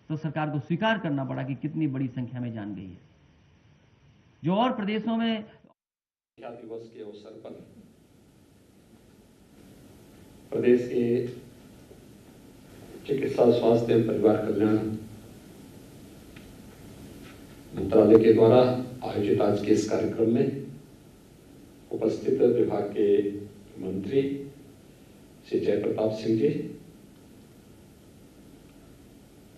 तो सरकार को स्वीकार करना पड़ा कि कितनी बड़ी संख्या में जान गई है। जो और प्रदेशों में दिवस के अवसर पर प्रदेश के चिकित्सा स्वास्थ्य एवं परिवार कल्याण मंत्रालय के द्वारा आयोजित आज के इस कार्यक्रम में उपस्थित विभाग के मंत्री श्री जय प्रताप सिंह जी,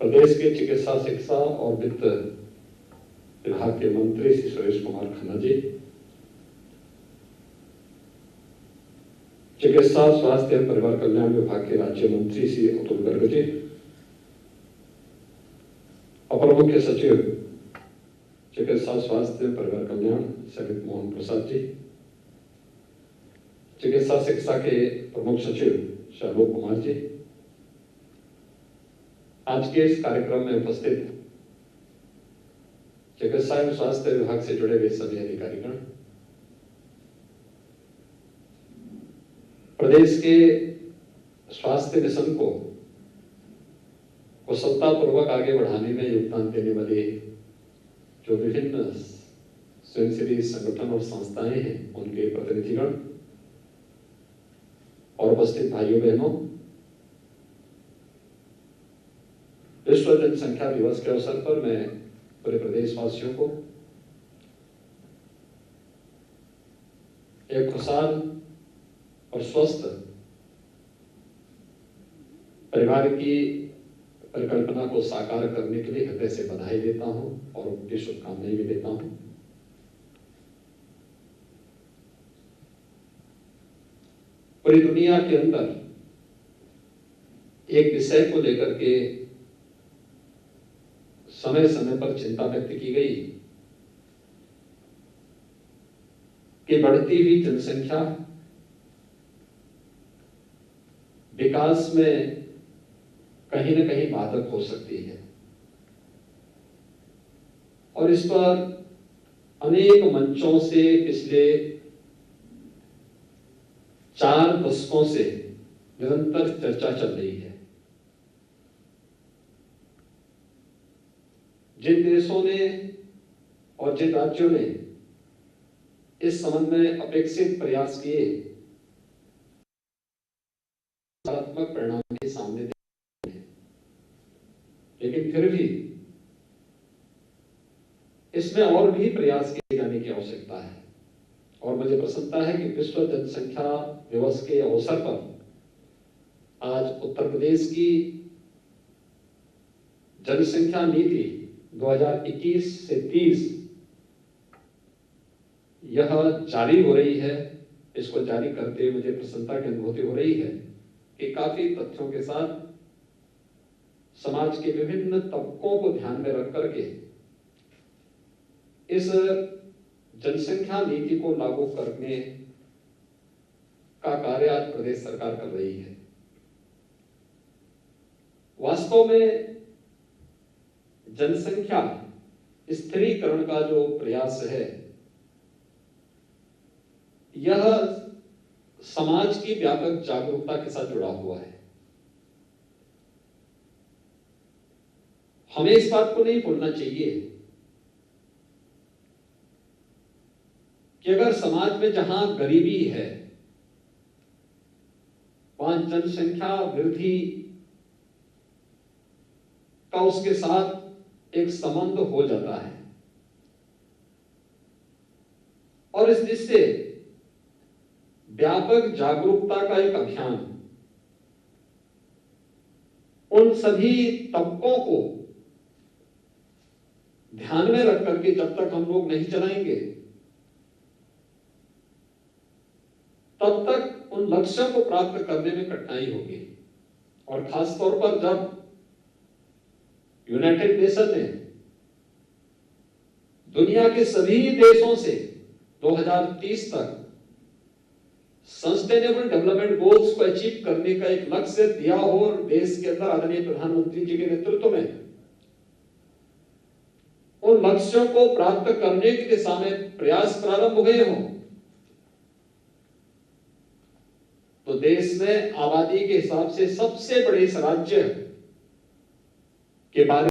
प्रदेश के चिकित्सा शिक्षा और वित्त विभाग के मंत्री श्री सुरेश कुमार खन्ना जी, चिकित्सा स्वास्थ्य एवं परिवार कल्याण विभाग के राज्य मंत्री श्री अतुल गर्ग जी, अपर मुख्य सचिव चिकित्सा स्वास्थ्य एवं परिवार कल्याण सरित मोहन प्रसाद जी, चिकित्सा शिक्षा के प्रमुख सचिव शालोक कुमार जी, आज के इस कार्यक्रम में उपस्थित चिकित्सा एवं स्वास्थ्य विभाग से जुड़े हुए सभी अधिकारीगण, प्रदेश के स्वास्थ्य मिशन को कुशलतापूर्वक आगे बढ़ाने में योगदान देने वाले जो विभिन्न स्वयंसेवी संगठन और संस्थाएं हैं, उनके प्रतिनिधिगण और उपस्थित भाइयों बहनों, विश्व जनसंख्या दिवस के अवसर पर मैं पूरे प्रदेशवासियों को एक खुशहाल और स्वस्थ परिवार की परिकल्पना को साकार करने के लिए हृदय से बधाई देता हूं और उनकी शुभकामनाएं भी देता हूं। पूरी दुनिया के अंदर एक विषय को लेकर के समय समय पर चिंता व्यक्त की गई कि बढ़ती हुई जनसंख्या विकास में कहीं न कहीं बाधक हो सकती है, और इस पर अनेक मंचों से पिछले 4 दशकों से निरंतर चर्चा चल रही है। जिन देशों ने और जिन राज्यों ने इस संबंध में अपेक्षित प्रयास किए, सकारात्मक परिणाम के सामने हैं, लेकिन फिर भी इसमें और भी प्रयास किए जाने की आवश्यकता है। और मुझे प्रसन्नता है कि विश्व जनसंख्या दिवस के अवसर पर आज उत्तर प्रदेश की जनसंख्या नीति 2021 से 30 यह जारी हो रही है। इसको जारी करते हुए मुझे प्रसन्नता की अनुभूति हो रही है कि काफी तथ्यों के साथ समाज के विभिन्न तबकों को ध्यान में रख करके इस जनसंख्या नीति को लागू करने का कार्य आज प्रदेश सरकार कर रही है। वास्तव में जनसंख्या स्थिरीकरण का जो प्रयास है, यह समाज की व्यापक जागरूकता के साथ जुड़ा हुआ है। हमें इस बात को नहीं भूलना चाहिए कि अगर समाज में जहां गरीबी है, वहां जनसंख्या वृद्धि का उसके साथ एक संबंध हो जाता है, और इस दृष्टि से व्यापक जागरूकता का एक अभियान उन सभी तबकों को ध्यान में रख करके जब तक हम लोग नहीं चलाएंगे, तब तक उन लक्ष्यों को प्राप्त करने में कठिनाई होगी। और खासतौर पर जब यूनाइटेड नेशन ने दुनिया के सभी देशों से 2030 तक सस्टेनेबल डेवलपमेंट गोल्स को अचीव करने का एक लक्ष्य दिया हो, और देश के अंदर आदरणीय प्रधानमंत्री जी के नेतृत्व में उन लक्ष्यों को प्राप्त करने की दिशा में प्रयास प्रारंभ हुए हों, तो देश में आबादी के हिसाब से सबसे बड़े इस राज्य के बारे